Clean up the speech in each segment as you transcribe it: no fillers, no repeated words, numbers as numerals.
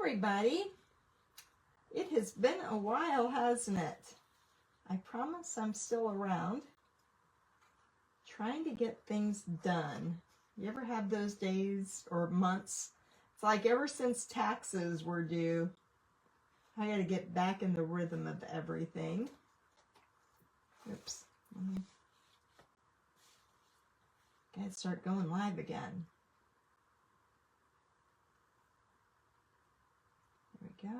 everybody. It has been a while, hasn't it? I promise I'm still around, trying to get things done. You ever have those days or months? It's like ever since taxes were due, I got to get back in the rhythm of everything. Oops. Got to start going live again. There we go.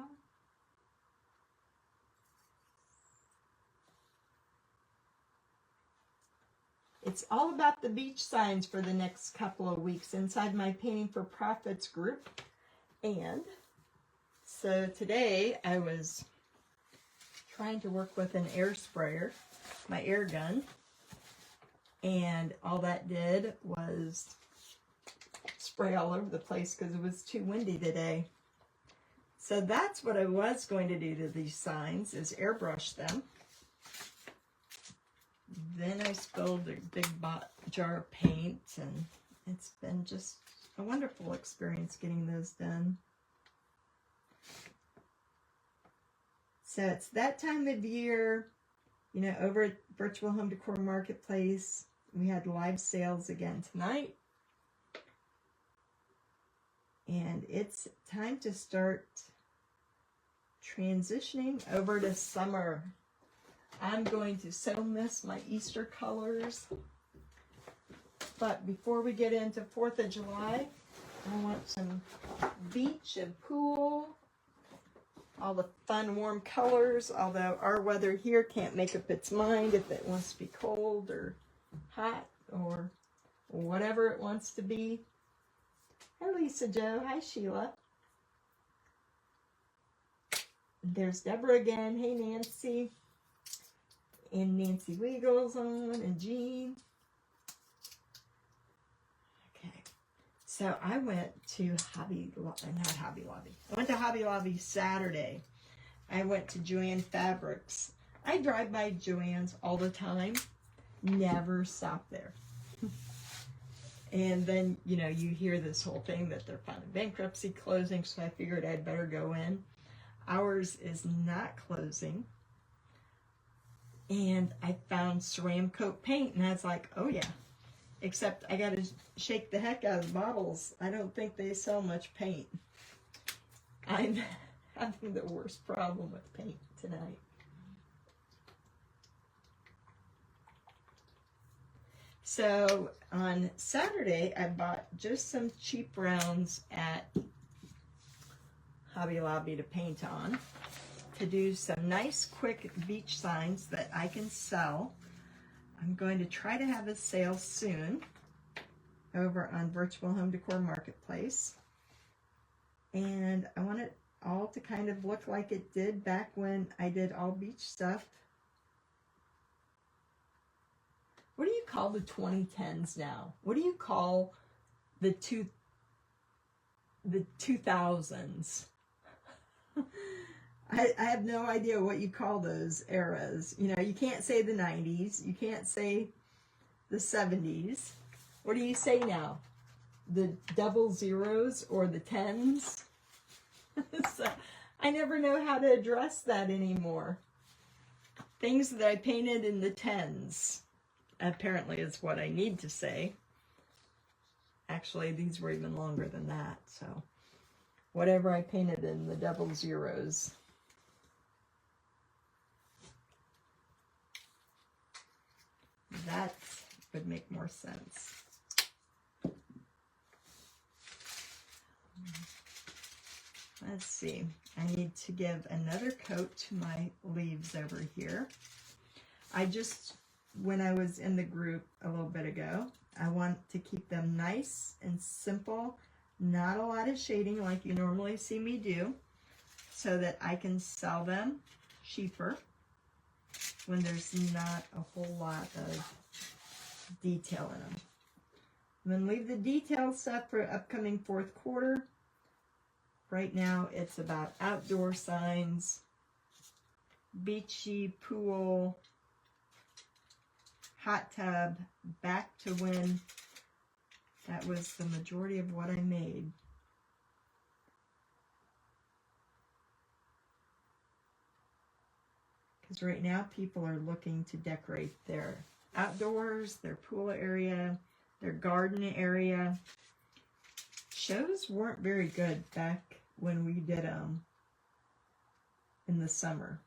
It's all about the beach signs for the next couple of weeks inside my Painting for Profits group. And so today I was trying to work with an air sprayer, my air gun, and all that did was spray all over the place because it was too windy today. So that's what I was going to do to these signs, is airbrush them. Then I spilled a big jar of paint, and it's been just a wonderful experience getting those done. So it's that time of year, you know, over at Virtual Home Decor Marketplace. We had live sales again tonight. And it's time to start transitioning over to summer. I'm going to so miss my Easter colors. But before we get into 4th of July, I want some beach and pool. All the fun, warm colors, although our weather here can't make up its mind if it wants to be cold or hot or whatever it wants to be. Hi, Lisa Jo. Hi, Sheila. There's Deborah again. Hey, Nancy. And Nancy Weagle's on, and Jean. Okay. So I went to Hobby Lobby. I went to Hobby Lobby Saturday. I went to Joann Fabrics. I drive by Joann's all the time. Never stop there. And then, you know, you hear this whole thing that they're filing bankruptcy, closing, so I figured I'd better go in. Ours is not closing. And I found Ceram Coat paint, and I was like, oh yeah. Except I got to shake the heck out of the bottles. I don't think they sell much paint. I'm having the worst problem with paint tonight. So on Saturday, I bought just some cheap rounds at Hobby Lobby to paint on, to do some nice quick beach signs that I can sell. I'm going to try to have a sale soon over on Virtual Home Decor Marketplace. And I want it all to kind of look like it did back when I did all beach stuff. What do you call the 2010s now? What do you call the 2000s? I have no idea what you call those eras. You know, you can't say the 90s. You can't say the 70s. What do you say now? The 00s or the 10s? So I never know how to address that anymore. Things that I painted in the 10s, apparently, is what I need to say. Actually, these were even longer than that. So whatever I painted in the 00s. That would make more sense. Let's see. I need to give another coat to my leaves over here. When I was in the group a little bit ago, I want to keep them nice and simple, not a lot of shading like you normally see me do, so that I can sell them cheaper when there's not a whole lot of detail in them. I'm going to leave the detail stuff for upcoming 4th quarter. Right now it's about outdoor signs, beachy, pool, hot tub, back to when that was the majority of what I made. Because right now people are looking to decorate their outdoors, their pool area, their garden area. Shows weren't very good back when we did them in the summer.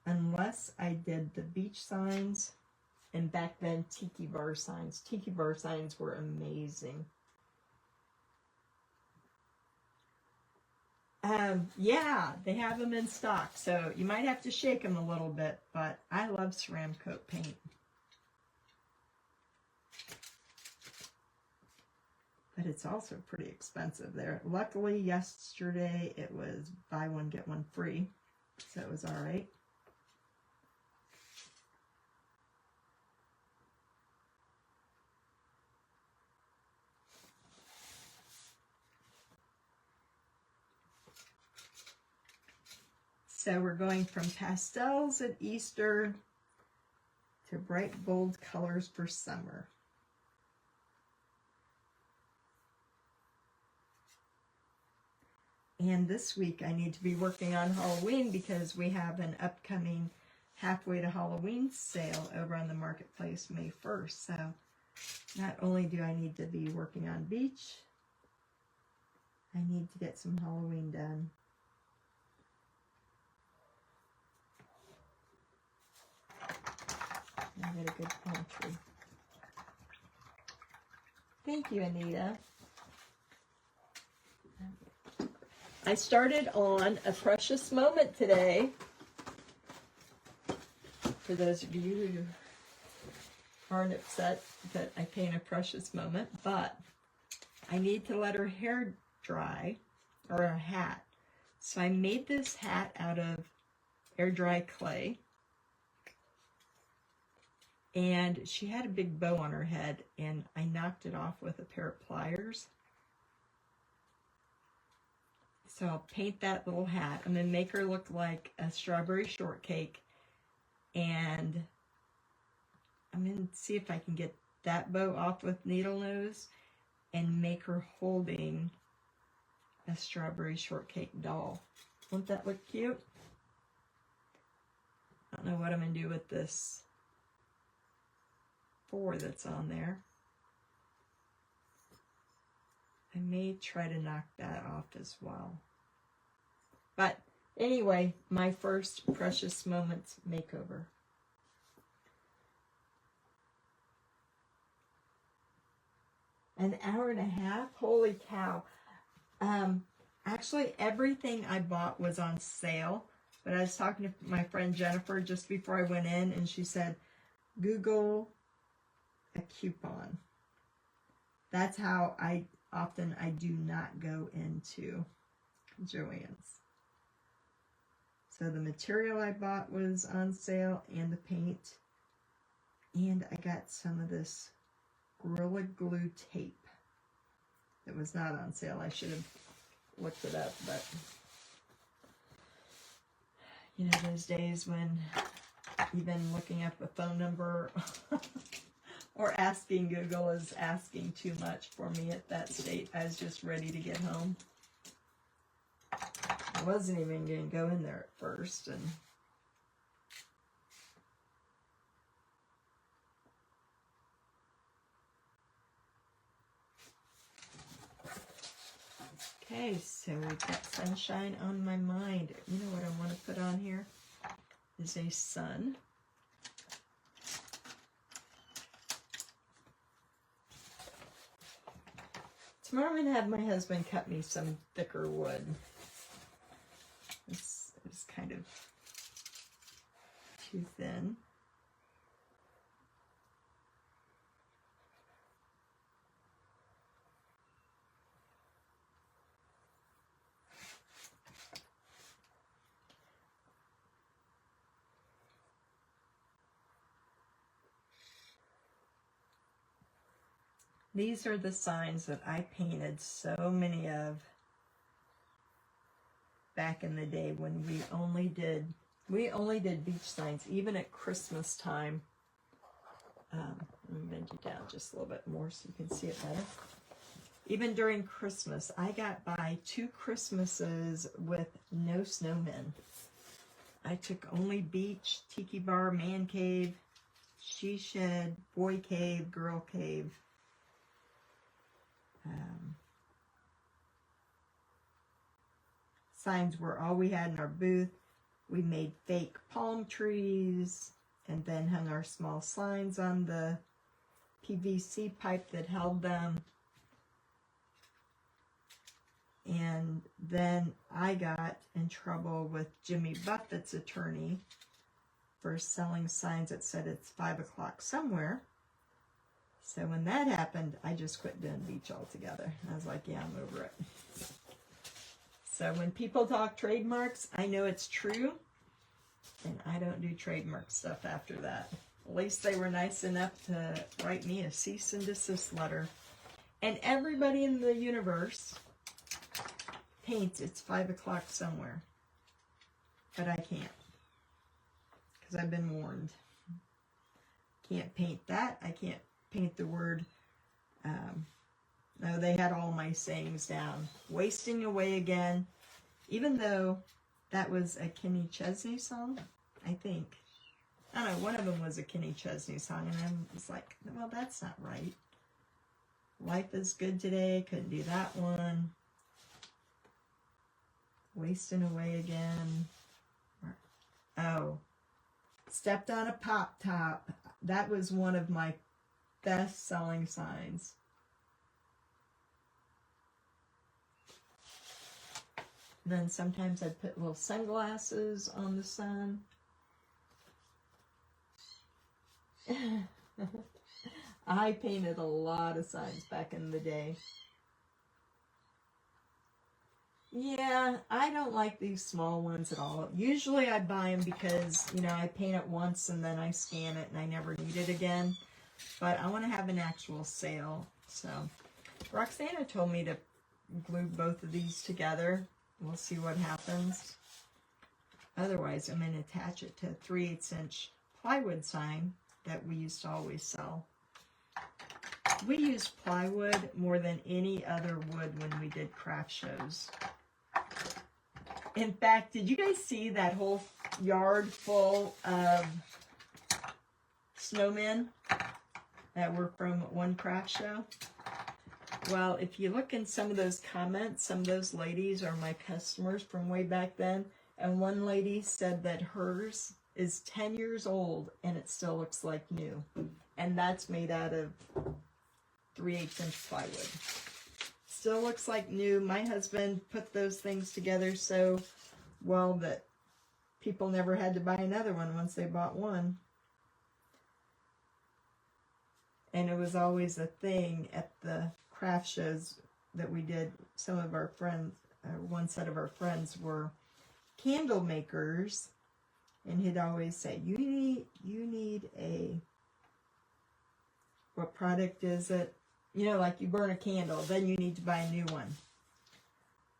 Unless I did the beach signs, and back then tiki bar signs. Tiki bar signs were amazing. Yeah, they have them in stock, so you might have to shake them a little bit, but I love ceramic coat paint. But it's also pretty expensive there. Luckily, yesterday it was buy one, get one free, so it was all right. So we're going from pastels at Easter to bright, bold colors for summer. And this week I need to be working on Halloween because we have an upcoming halfway to Halloween sale over on the marketplace May 1st. So not only do I need to be working on beach, I need to get some Halloween done. I got a good palm tree. Thank you, Anita. I started on a precious moment today. For those of you who aren't upset that I paint a precious moment, but I need to let her hair dry, or a hat. So I made this hat out of air dry clay. And she had a big bow on her head, and I knocked it off with a pair of pliers. So I'll paint that little hat. I'm going to make her look like a strawberry shortcake. And I'm going to see if I can get that bow off with needle nose and make her holding a strawberry shortcake doll. Won't that look cute? I don't know what I'm going to do with this 4 that's on there. I may try to knock that off as well. But anyway, my first Precious Moments makeover. An hour and a half? Holy cow. Actually, everything I bought was on sale. But I was talking to my friend Jennifer just before I went in, and she said, Google a coupon. That's how I do not go into Joann's. So the material I bought was on sale, and the paint. And I got some of this Gorilla Glue tape that was not on sale. I should have looked it up, but you know, those days when even looking up a phone number or asking Google is asking too much for me at that state. I was just ready to get home. I wasn't even going to go in there at first. And okay, so we've got sunshine on my mind. You know what I want to put on here is a sun. Tomorrow I'm going to have my husband cut me some thicker wood. It's kind of too thin. These are the signs that I painted so many of back in the day when we only did beach signs, even at Christmas time. Let me bend you down just a little bit more so you can see it better. Even during Christmas, I got by 2 Christmases with no snowmen. I took only beach, tiki bar, man cave, she shed, boy cave, girl cave. Signs were all we had in our booth. We made fake palm trees and then hung our small signs on the PVC pipe that held them. And then I got in trouble with Jimmy Buffett's attorney for selling signs that said it's 5 o'clock somewhere. So when that happened, I just quit doing beach altogether. I was like, yeah, I'm over it. So when people talk trademarks, I know it's true, and I don't do trademark stuff after that. At least they were nice enough to write me a cease and desist letter. And everybody in the universe paints it's 5 o'clock somewhere. But I can't, because I've been warned. Can't paint that. I can't paint the word. No, they had all my sayings down. Wasting away again. Even though that was a Kenny Chesney song, I think. I don't know, one of them was a Kenny Chesney song, and I was like, well, that's not right. Life is good today. Couldn't do that one. Wasting away again. Oh. Stepped on a pop top. That was one of my best-selling signs. Then sometimes I'd put little sunglasses on the sun. I painted a lot of signs back in the day. Yeah, I don't like these small ones at all. Usually I buy them because, you know, I paint it once and then I scan it and I never need it again. But I want to have an actual sale. So Roxana told me to glue both of these together. We'll see what happens. Otherwise, I'm going to attach it to a 3/8" plywood sign that we used to always sell. We used plywood more than any other wood when we did craft shows. In fact, did you guys see that whole yard full of snowmen that were from one craft show? Well, if you look in some of those comments, some of those ladies are my customers from way back then. And one lady said that hers is 10 years old and it still looks like new. And that's made out of 3/8" plywood. Still looks like new. My husband put those things together so well that people never had to buy another one once they bought one. And it was always a thing at the craft shows that we did. Some of our friends, one set of our friends were candle makers, and he'd always say, you need a, what product is it? You know, like you burn a candle, then you need to buy a new one.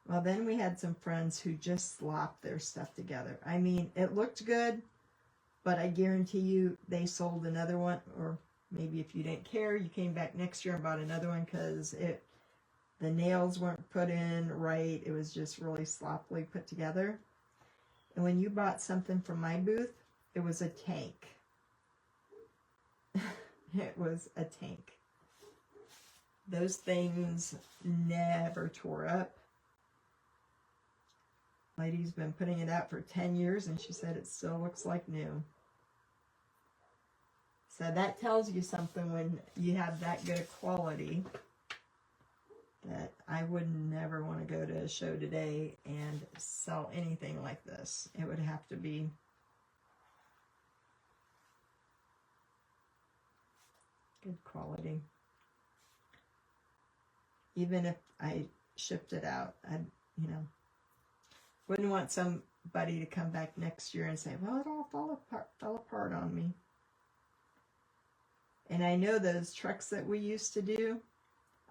Well, then we had some friends who just slopped their stuff together. I mean, it looked good, but I guarantee you they sold another one, or maybe if you didn't care, you came back next year and bought another one because the nails weren't put in right. It was just really sloppily put together. And when you bought something from my booth, it was a tank. It was a tank. Those things never tore up. Lady's been putting it out for 10 years, and she said it still looks like new. So that tells you something when you have that good a quality, that I would never want to go to a show today and sell anything like this. It would have to be good quality. Even if I shipped it out, I'd, wouldn't want somebody to come back next year and say, well, it all fell apart on me. And I know those trucks that we used to do,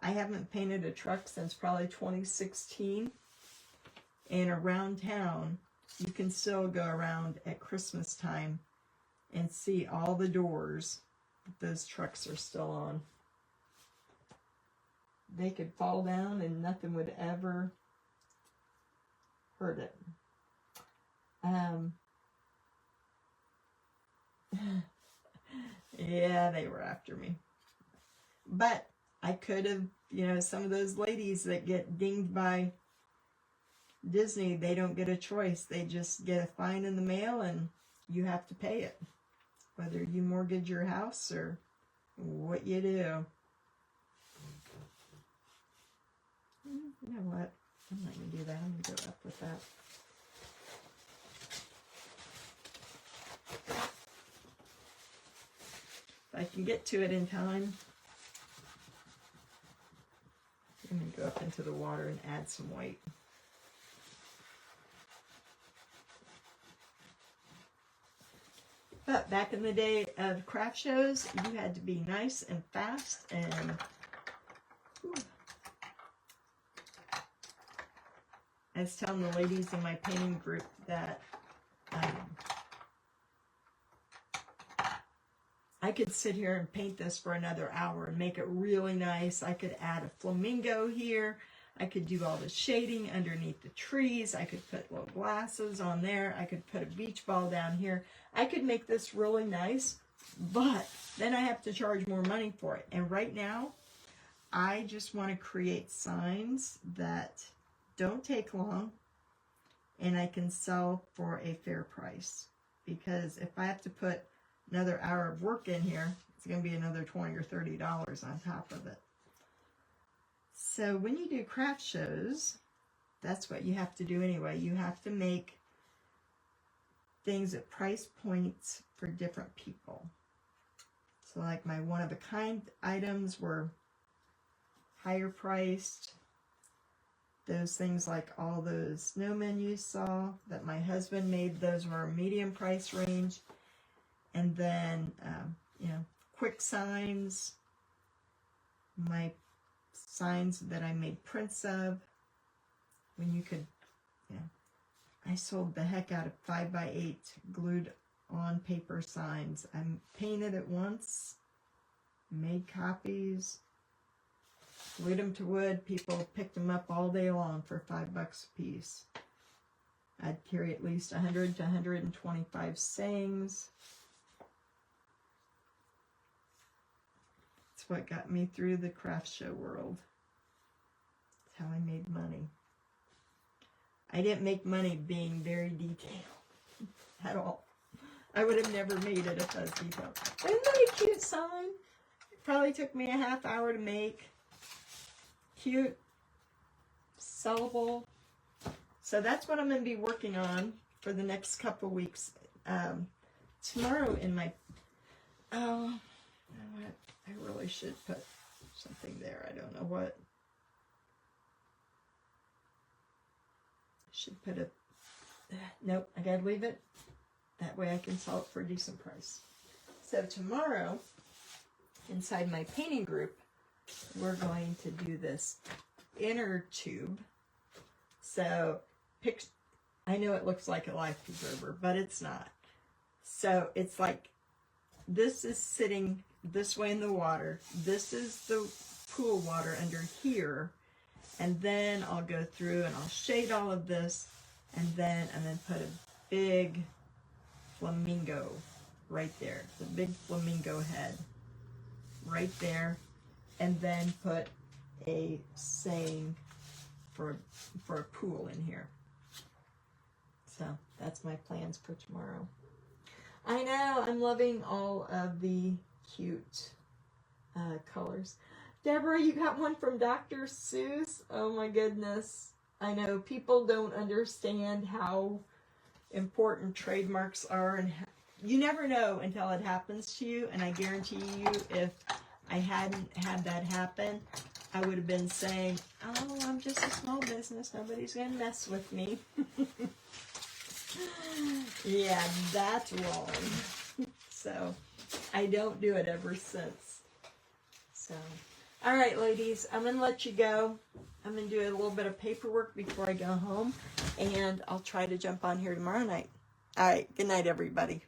I haven't painted a truck since probably 2016. And around town, you can still go around at Christmas time and see all the doors that those trucks are still on. They could fall down and nothing would ever hurt it. Yeah, they were after me. But I could have, you know, some of those ladies that get dinged by Disney, they don't get a choice. They just get a fine in the mail and you have to pay it. Whether you mortgage your house or what you do. You know what? I'm not going to do that. I'm going to go up with that. If I can get to it in time, I'm going to go up into the water and add some white. But back in the day of craft shows, you had to be nice and fast and whew. I was telling the ladies in my painting group that I could sit here and paint this for another hour and make it really nice. I could add a flamingo here. I could do all the shading underneath the trees. I could put little glasses on there. I could put a beach ball down here. I could make this really nice, but then I have to charge more money for it. And right now, I just want to create signs that don't take long and I can sell for a fair price. Because if I have to put another hour of work in here, it's going to be another $20 or $30 on top of it. So when you do craft shows, that's what you have to do anyway. You have to make things at price points for different people. So like my one-of-a-kind items were higher priced. Those things like all those snowmen you saw that my husband made, those were a medium price range. And then, you know, quick signs, my signs that I made prints of, when you could, you know, I sold the heck out of 5x8 glued on paper signs. I painted it once, made copies, glued them to wood. People picked them up all day long for $5 a piece. I'd carry at least 100 to 125 sayings. It's what got me through the craft show world. It's how I made money. I didn't make money being very detailed at all. I would have never made it if I was detailed. Isn't that a cute sign? It probably took me a half hour to make. Cute, sellable. So that's what I'm going to be working on for the next couple weeks. Tomorrow in my... Oh, you know what? I really should put something there. I don't know what. Should put a... Nope, I gotta leave it. That way I can sell it for a decent price. So tomorrow, inside my painting group, we're going to do this inner tube. So, I know it looks like a life preserver, but it's not. So, it's like, this is sitting this way in the water. This is the pool water under here. And then I'll go through and I'll shade all of this. And then put a big flamingo right there. The big flamingo head right there. And then put a saying for a pool in here. So that's my plans for tomorrow. I know, I'm loving all of the cute colors. Deborah, you got one from Dr. Seuss? Oh my goodness. I know people don't understand how important trademarks are, and you never know until it happens to you. And I guarantee you, if I hadn't had that happen, I would have been saying, oh, I'm just a small business. Nobody's going to mess with me. Yeah, that's wrong. So, I don't do it ever since. So, all right, ladies, I'm going to let you go. I'm going to do a little bit of paperwork before I go home, and I'll try to jump on here tomorrow night. All right, good night, everybody.